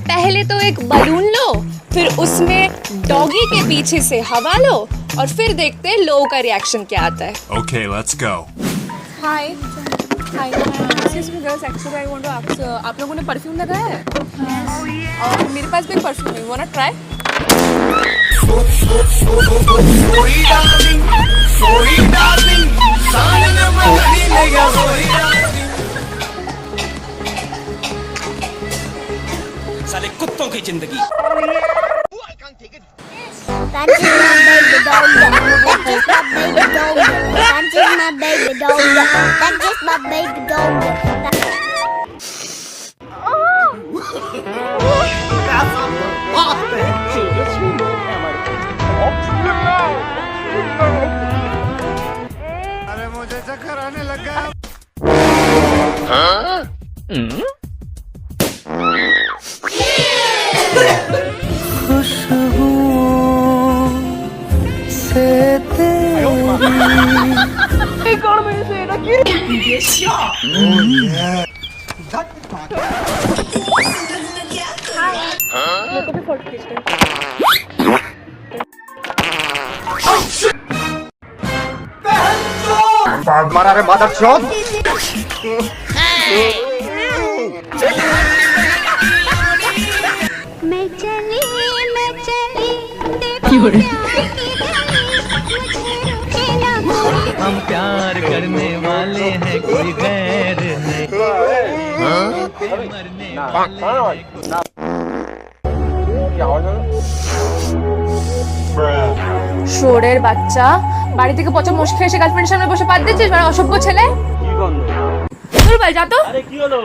पहले तो एक बलून लो, फिर उसमें डॉगी के पीछे से हवा लो और फिर देखते हैं लोगों का रिएक्शन क्या आता है। Okay, let's go. Hi hi, excuse me girls, actually I want to ask, आप लोगों ने परफ्यूम लगाया है? और मेरे पास भी एक परफ्यूम है, यू वांट टू ट्राई? साले कुत्तों की जिंदगी। That is my baby doll. That is my baby doll. That is my baby doll. That is my baby doll. अरे मुझे चक्कर आने लगा। खुशबू से तेरी कौन मेरे से ना की मेरे को भी फोटो खींचना है। मारा रे मदरचोद। मैं चली हम प्यार करने वाले हैं, कोई गैर नहीं। मरने वाले শোরের বাচ্চা, বাড়ি থেকে পচা মোষ খেয়ে এসে গার্লফ্রেন্ডের সামনে বসে পাত দিচ্ছিস, মানে অসভ্য ছেলে। তোর ভাই যা তো। अरे की হলো?